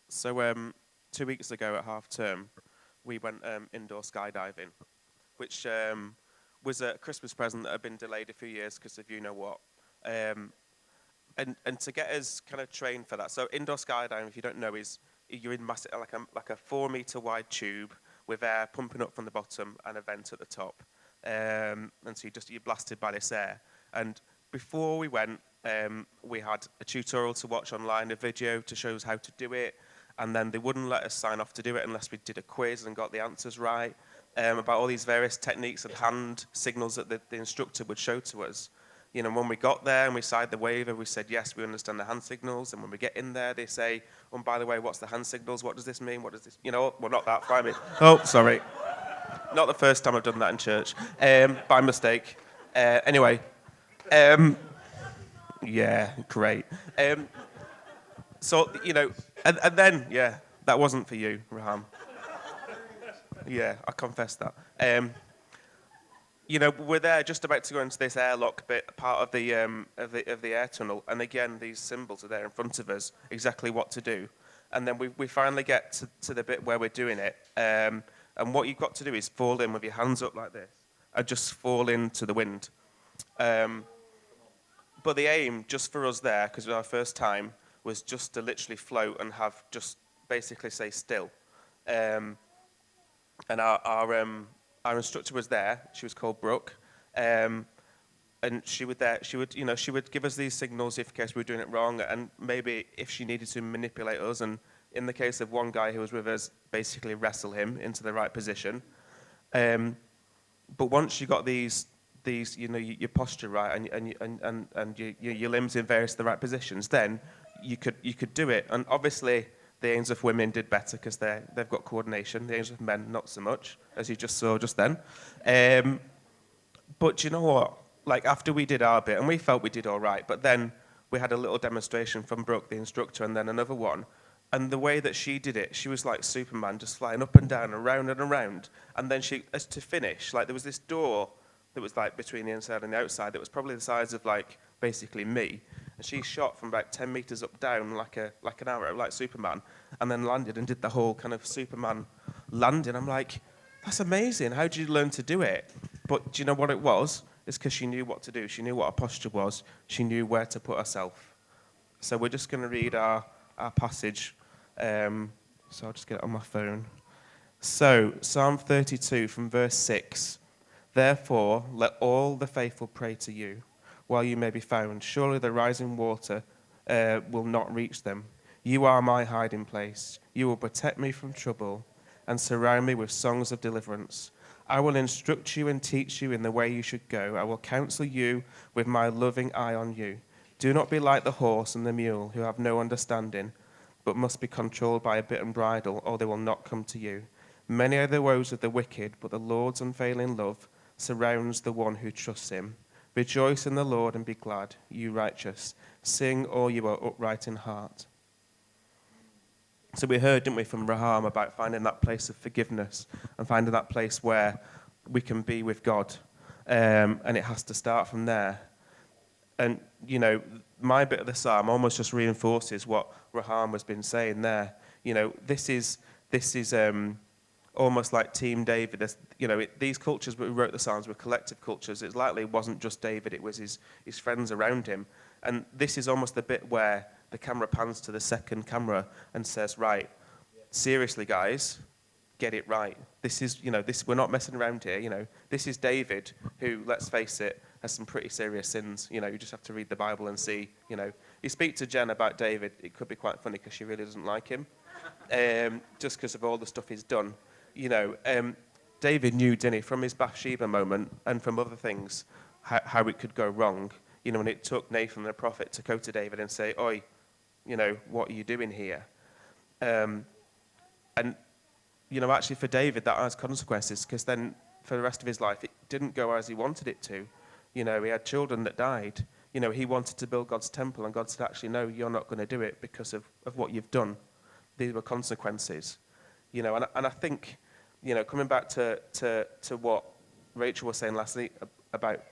So 2 weeks ago at half term, we went indoor skydiving, which was a Christmas present that had been delayed a few years because of you know what. Um, and to get us kind of trained for that. So indoor skydiving, if you don't know, is you're in massive like a 4 meter wide tube with air pumping up from the bottom and a vent at the top. And so you're blasted by this air. And before we went, we had a tutorial to watch online, a video to show us how to do it, and then they wouldn't let us sign off to do it unless we did a quiz and got the answers right, about all these various techniques and hand signals that the instructor would show to us. You know, when we got there and we signed the waiver, we said, yes, we understand the hand signals. And when we get in there, they say, oh, by the way, what's the hand signals? What does this mean? What does this, well, not that, fine. Oh, sorry. Not the first time I've done that in church, by mistake. Anyway, yeah, great. So, and then, yeah, that wasn't for you, Raham. Yeah, I confess that. We're there just about to go into this airlock bit, part of the air tunnel, and again, these symbols are there in front of us, exactly what to do. And then we finally get to the bit where we're doing it. And what you've got to do is fall in with your hands up like this, and just fall into the wind. But the aim, just for us there, because it was our first time, was just to literally float and have just basically say still. And our instructor was there. She was called Brooke, and she would give us these signals if in case we were doing it wrong, and maybe if she needed to manipulate us. And in the case of one guy who was with us, basically wrestle him into the right position. But once you got these your posture right and your limbs in the right positions, then you could do it. And obviously the aims of women did better because they've got coordination. The aims of men not so much, as you just saw just then. But you know what? Like after we did our bit, and we felt we did all right, but then we had a little demonstration from Brooke, the instructor, and then another one. And the way that she did it, she was like Superman, just flying up and down, around and around. And then she, as to finish, like there was this door that was like between the inside and the outside that was probably the size of like basically me. And she shot from about 10 meters up down like an arrow, like Superman, and then landed and did the whole kind of Superman landing. I'm like, that's amazing. How did you learn to do it? But do you know what it was? It's because she knew what to do. She knew what her posture was. She knew where to put herself. So we're just going to read our passage. So I'll just get it on my phone. So, Psalm 32 from verse 6. Therefore, let all the faithful pray to you, while you may be found. Surely the rising water will not reach them. You are my hiding place. You will protect me from trouble and surround me with songs of deliverance. I will instruct you and teach you in the way you should go. I will counsel you with my loving eye on you. Do not be like the horse and the mule, who have no understanding, but must be controlled by a bit and bridle, or they will not come to you. Many are the woes of the wicked, but the Lord's unfailing love surrounds the one who trusts him. Rejoice in the Lord and be glad, you righteous. Sing, all you are upright in heart. So we heard, didn't we, from Raham about finding that place of forgiveness and finding that place where we can be with God. And it has to start from there. And, my bit of the psalm almost just reinforces what Raham has been saying there. This is almost like Team David. These cultures who wrote the psalms were collective cultures. It likely wasn't just David, it was his friends around him. And this is almost the bit where the camera pans to the second camera and says, right, seriously, guys, get it right. This is, we're not messing around here. This is David, who, let's face it, has some pretty serious sins. You just have to read the Bible and see, You speak to Jen about David, it could be quite funny because she really doesn't like him, just because of all the stuff he's done. David knew, didn't he, from his Bathsheba moment and from other things, how it could go wrong. And it took Nathan the prophet to go to David and say, oi, what are you doing here? And, actually for David, that has consequences, because then for the rest of his life, it didn't go as he wanted it to. He had children that died. He wanted to build God's temple, and God said, actually, no, you're not going to do it because of what you've done. These were consequences. And I think, coming back to what Rachel was saying last week about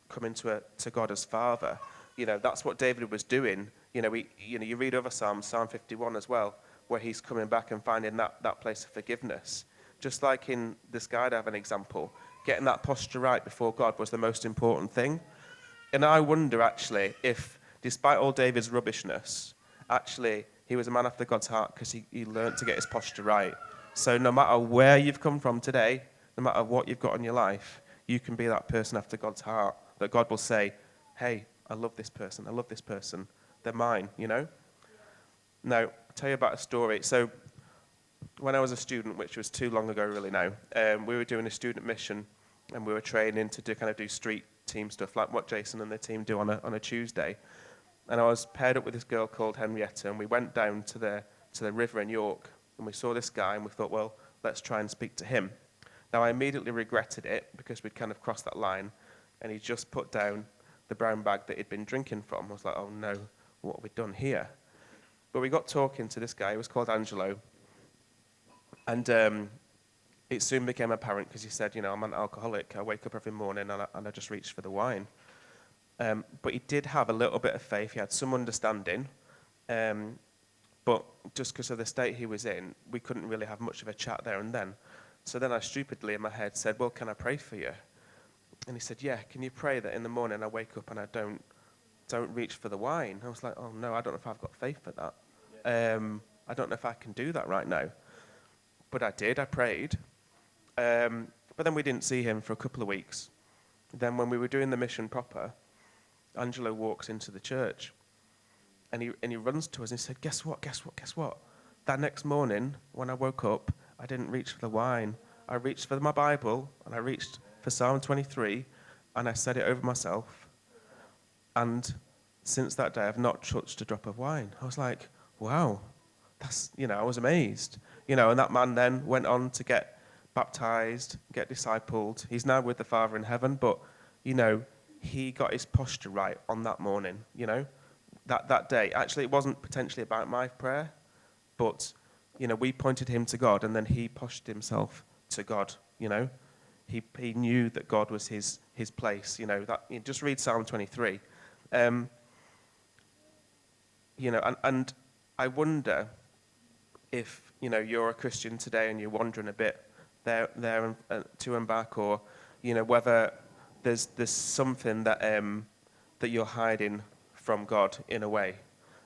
coming to God as Father, that's what David was doing. You read other Psalms, Psalm 51 as well, where he's coming back and finding that place of forgiveness. Just like in the skydiving example, getting that posture right before God was the most important thing. And I wonder, actually, if, despite all David's rubbishness, actually, he was a man after God's heart because he learned to get his posture right. So no matter where you've come from today, no matter what you've got in your life, you can be that person after God's heart, that God will say, hey, I love this person, they're mine, you know? Now, I'll tell you about a story. So when I was a student, which was too long ago really now, we were doing a student mission, and we were training to do street team stuff, like what Jason and the team do on a Tuesday. And I was paired up with this girl called Henrietta, and we went down to the river in York, and we saw this guy, and we thought, well, let's try and speak to him. Now, I immediately regretted it, because we'd kind of crossed that line, and he just put down the brown bag that he'd been drinking from. I was like, oh no, what have we done here? But we got talking to this guy. He was called Angelo, and it soon became apparent, because he said, I'm an alcoholic. I wake up every morning and I just reach for the wine. But he did have a little bit of faith. He had some understanding. But just because of the state he was in, we couldn't really have much of a chat there and then. So then I stupidly in my head said, well, can I pray for you? And he said, yeah, can you pray that in the morning I wake up and I don't reach for the wine? I was like, oh no, I don't know if I've got faith for that. I don't know if I can do that right now. But I did, I prayed. But then we didn't see him for a couple of weeks. Then when we were doing the mission proper, Angelo walks into the church, and he runs to us and he said, guess what? That next morning, when I woke up, I didn't reach for the wine. I reached for my Bible, and I reached for Psalm 23, and I said it over myself. And since that day, I've not touched a drop of wine. I was like, wow, that's, I was amazed. And that man then went on to get baptized, get discipled. He's now with the Father in heaven, but, he got his posture right on that morning, that day. Actually, it wasn't potentially about my prayer, but, we pointed him to God, and then he postured himself to God, He knew that God was his place, just read Psalm 23. And I wonder if, you're a Christian today and you're wandering a bit there to and back, or, whether there's something that you're hiding from God in a way.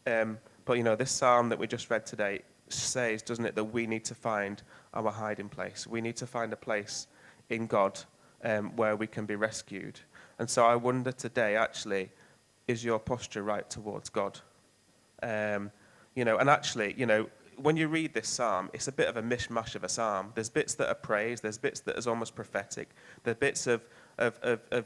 But, this psalm that we just read today says, doesn't it, that we need to find our hiding place. We need to find a place in God where we can be rescued. And so I wonder today, actually, is your posture right towards God? And actually, when you read this psalm, it's a bit of a mishmash of a psalm. There's bits that are praise, there's bits that is almost prophetic, there's bits of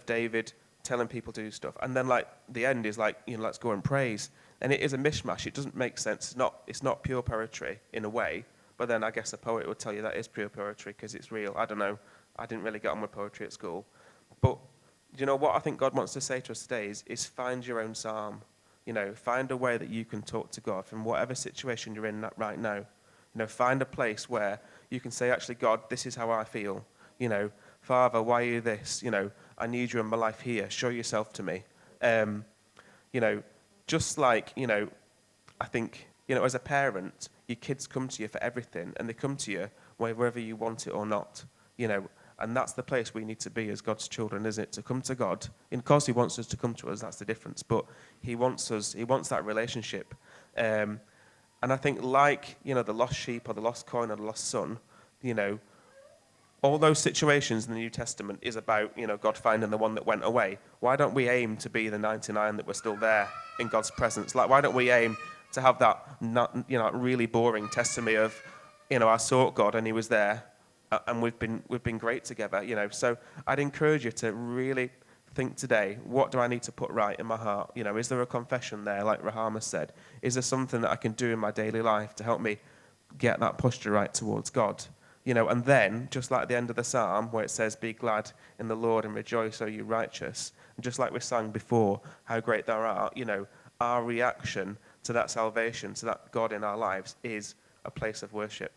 David telling people to do stuff, and then like the end is like, let's go and praise. And it is a mishmash. It doesn't make sense. It's not pure poetry in a way, but then I guess a poet would tell you that is pure poetry because it's real. I don't know. I didn't really get on with poetry at school. But what I think God wants to say to us today is find your own psalm. Find a way that you can talk to God from whatever situation you're in right now. Find a place where you can say, actually, God, this is how I feel. Father, why are you this? I need you in my life here. Show yourself to me. Just like, I think, as a parent, your kids come to you for everything, and they come to you whether you want it or not. And that's the place we need to be as God's children, isn't it? To come to God. And of course, he wants us to come to us. That's the difference. But he wants that relationship. And I think like, the lost sheep or the lost coin or the lost son, all those situations in the New Testament is about, God finding the one that went away. Why don't we aim to be the 99 that were still there in God's presence? Like, why don't we aim to have that, really boring testimony of, I sought God and he was there. And we've been great together, So I'd encourage you to really think today, what do I need to put right in my heart? Is there a confession there, like Rahama said? Is there something that I can do in my daily life to help me get that posture right towards God? And then, just like the end of the psalm, where it says, be glad in the Lord and rejoice, O you righteous. And just like we sang before, how great thou art, our reaction to that salvation, to that God in our lives, is a place of worship.